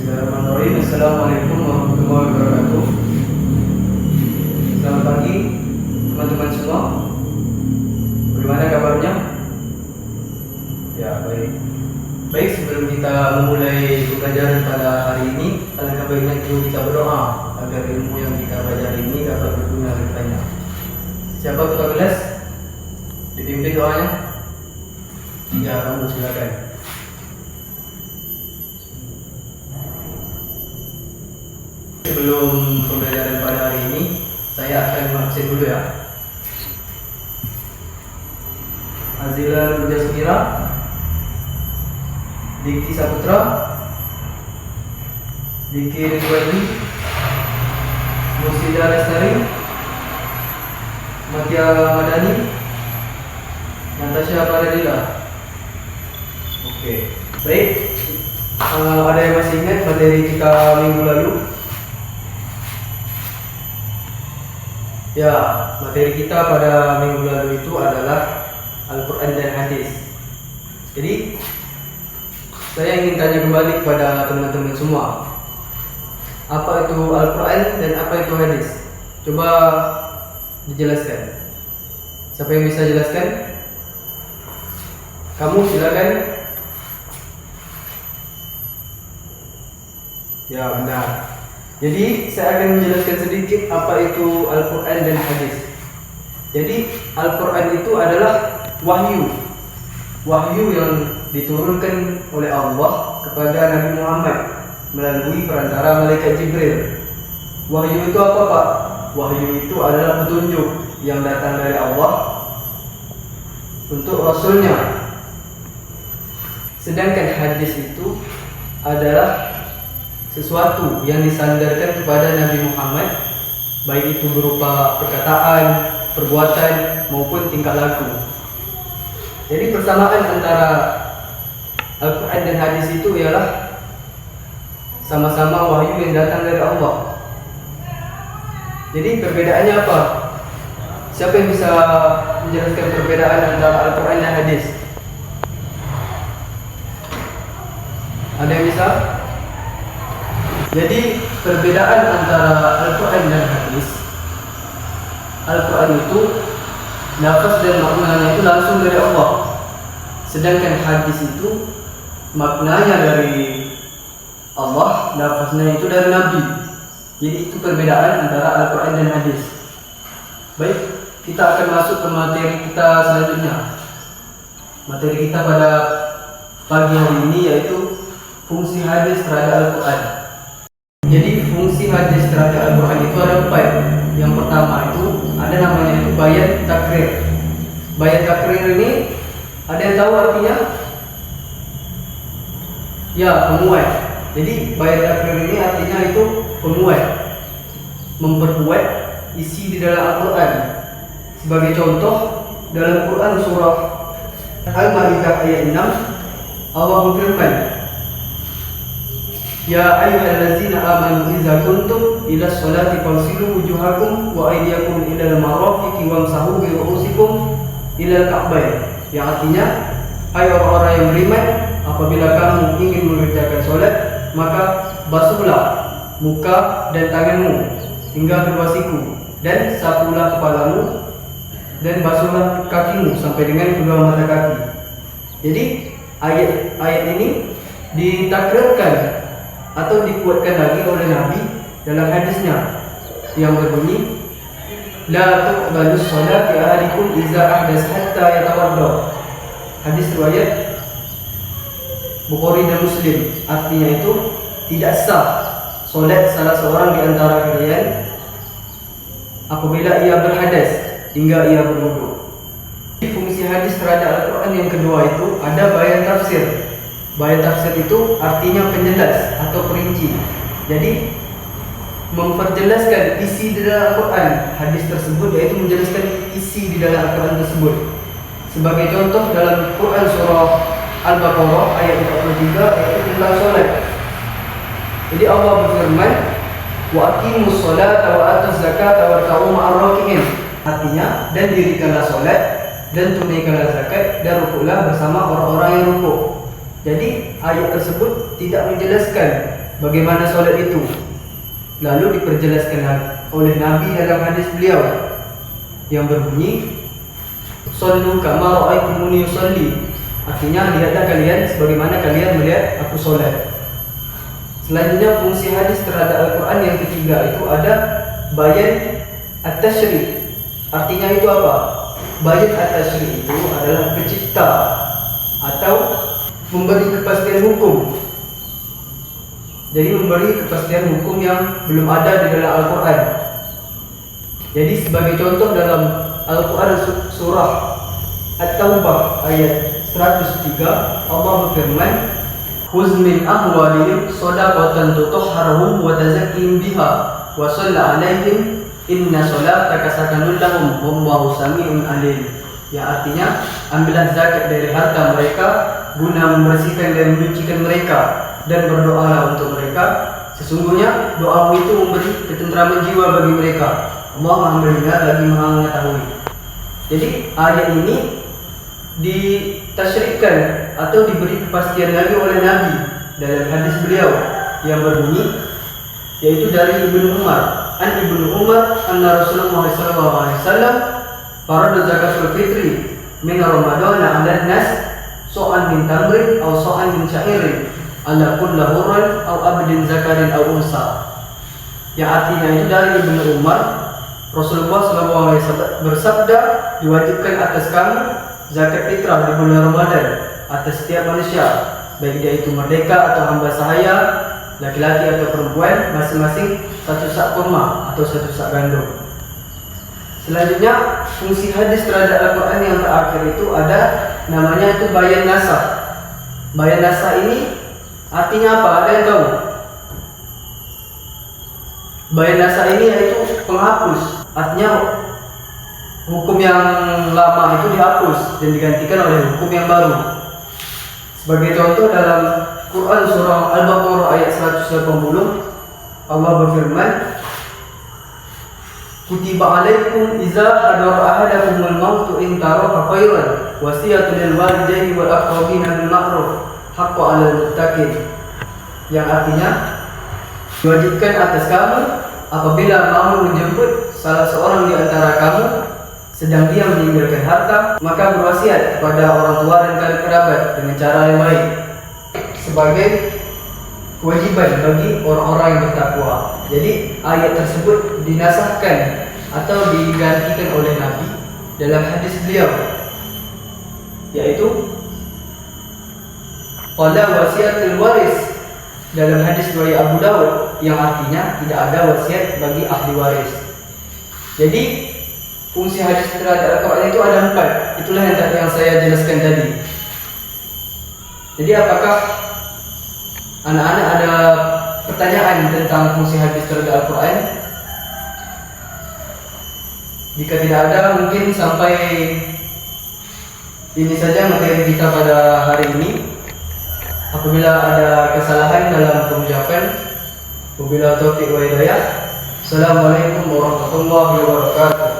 Bismillahirrahmanirrahim. Assalamualaikum warahmatullahi wabarakatuh. Selamat pagi teman-teman semua. Bagaimana kabarnya? Ya, baik. Baik, sebelum kita memulai pembelajaran pada hari ini, alangkah baiknya dulu kita berdoa agar ilmu yang kita pelajari ini dapat berguna lebih banyak. Siapa ketua kelas? Dipimpin doanya? Ya, kamu silakan. Sebelum pembelajaran pada hari ini, saya akan mengabsen dulu ya. Azila Nurjasmira, Diki Saputra, Diki Ridwani, Musida Lestari, Matia Madani, Natasha Paradila. Oke, baik. Ada yang masih ingat materi kita minggu lalu? Ya, materi kita pada minggu lalu itu adalah Al-Quran dan Hadis. Jadi, saya ingin tanya kembali kepada teman-teman semua, apa itu Al-Quran dan apa itu Hadis? Coba dijelaskan. Siapa yang bisa jelaskan? Kamu silakan. Ya, benar. Jadi saya akan menjelaskan sedikit apa itu Al-Quran dan Hadis. Jadi Al-Quran itu adalah wahyu yang diturunkan oleh Allah kepada Nabi Muhammad melalui perantara malaikat Jibril. Wahyu itu apa, Pak? Wahyu itu adalah petunjuk yang datang dari Allah untuk Rasulnya. Sedangkan hadis itu adalah sesuatu yang disandarkan kepada Nabi Muhammad, baik itu berupa perkataan, perbuatan maupun tingkah laku. Jadi persamaan antara Al-Quran dan Hadis itu ialah sama-sama wahyu yang datang dari Allah. Jadi perbedaannya apa? Siapa yang bisa menjelaskan perbedaan antara Al-Quran dan Hadis? Ada yang bisa? Jadi perbedaan antara Al-Quran dan Hadis, Al-Quran itu lafaz dan maknanya itu langsung dari Allah, sedangkan hadis itu maknanya dari Allah, lafaznya itu dari Nabi. Jadi itu perbedaan antara Al-Quran dan Hadis. Baik, kita akan masuk ke materi kita selanjutnya. Materi kita pada pagi hari ini yaitu fungsi hadis terhadap Al-Quran. Jadi fungsi hadis terhadap Al-Quran itu ada 4. Yang pertama itu ada namanya itu bayat takrir. Bayat takrir ini ada yang tahu artinya? Ya, penguat. Jadi bayat takrir ini artinya itu penguat, memperkuat isi di dalam Al-Quran. Sebagai contoh, dalam Quran surah Al-Maidah ayat 6 Allah berfirman, Ya ayyuhallazina amanu idza kuntum ila sholati fagsilu wujuhakum wa aydiyakum ilal marafiqi wamsahu bi ru'usikum ilal ka'bayn. Yang artinya, hai orang-orang yang beriman, apabila kamu ingin mengerjakan sholat, maka basuhlah muka dan tanganmu hingga kedua siku, dan sapulah kepalamu dan basuhlah kakimu sampai dengan kedua mata kaki. Jadi ayat ini ditakrirkan atau dikuatkan lagi oleh Nabi dalam hadisnya yang berbunyi, La tuqbalus sholati ahadikum iza ahdas hatta yatawadda. Hadis riwayat Bukhari dan Muslim. Artinya itu tidak sah solat salah seorang di antara kalian apabila ia berhadas hingga ia berwudu. Fungsi hadis terhadap Al-Quran yang kedua itu ada bayan tafsir. Bayan tafsir itu artinya penjelas atau perinci. Jadi memperjelaskan isi di dalam Al-Quran hadis tersebut, yaitu menjelaskan isi di dalam Al-Quran tersebut. Sebagai contoh dalam Quran surah Al-Baqarah ayat 43 yaitu tentang solat. Jadi Allah berfirman, Wa aqimus sholata wa atuz zakata warka'u ma'ar raki'in. Artinya, dan dirikanlah solat dan tunaikanlah zakat dan rukuklah bersama orang-orang yang rukuk. Jadi ayat tersebut tidak menjelaskan bagaimana solat itu. Lalu diperjelaskan oleh Nabi dalam hadis beliau yang berbunyi, "Shallu kama ra'aitumuni usolli." Artinya, lihatlah kalian sebagaimana kalian melihat aku solat. Selanjutnya, fungsi hadis terhadap Al-Quran yang ketiga itu ada bayan at-tashri'. Artinya itu apa? Bayan at-tashri' itu adalah pencipta atau memberi kepastian hukum. Jadi memberi kepastian hukum yang belum ada di dalam Al-Quran. Jadi sebagai contoh dalam Al-Quran surah At-Taubah ayat 103, Allah berfirman, "Khudz min amwalihim shadaqatan tutahhiruhum wa tuzakkihim biha wa shalli 'alaihim inna salataka sakanun lahum wallahu samii'un 'alim." Yang artinya, ambillah zakat dari harta mereka guna membersihkan dan menyucikan mereka, dan berdoalah untuk mereka, sesungguhnya doamu itu memberi ketentraman jiwa bagi mereka. Allah Maha mendengar lagi Maha mengetahui. Jadi ayat ini ditasyrikan atau diberi kepastian lagi oleh Nabi dalam hadis beliau yang berbunyi, yaitu dari Ibnu Umar. An Ibnu Umar anna Rasulullah sallallahu alaihi wasallam farada zakatul fitri min Ramadan 'ala an-nas so'an min tamrin aw so'an min sya'irin ala kulli hurran aw abdin zakarin aw unsa. Yang artinya itu dari Ibnu Umar, Rasulullah SAW bersabda, diwajibkan atas kamu zakat fitrah di bulan Ramadan atas setiap manusia, baik dia itu merdeka atau hamba sahaya, laki-laki atau perempuan, masing-masing satu sak kurma atau satu sak gandum. Selanjutnya, fungsi hadis terhadap Al-Quran yang terakhir itu ada namanya itu bayan nasah. Bayan nasah ini artinya apa? Ada yang tahu? Bayan nasah ini yaitu penghapus. Artinya hukum yang lama itu dihapus dan digantikan oleh hukum yang baru. Sebagai contoh dalam Quran surah Al-Baqarah ayat 180, Allah berfirman, "Kutiba alaikum idza hadara ahadakumul mautu in taraka khairan wasiyatu lil walidaini wal aqrabina bil ma'ruf haqqan 'alal muttaqin." Yang artinya, diwajibkan atas kamu apabila mau menjemput salah seorang di antara kamu sedang dia meninggalkan harta, maka berwasiat kepada orang tua dan kerabat dengan cara yang baik, sebagai kewajiban bagi orang-orang yang bertakwa. Jadi ayat tersebut dinasahkan atau digantikan oleh Nabi dalam hadis beliau, yaitu qala wasiatul waris dalam hadis riwayat Abu Dawud, yang artinya tidak ada wasiat bagi ahli waris. Jadi fungsi hadis terhadap Al-Quran itu ada 4. Itulah yang saya jelaskan tadi. Jadi apakah anak-anak ada pertanyaan tentang fungsi hadis terhadap Al-Quran? Jika tidak ada, mungkin sampai ini saja materi kita pada hari ini. Apabila ada kesalahan dalam pengucapan, wabillahi taufiq wa hidayah. Assalamualaikum warahmatullahi wabarakatuh.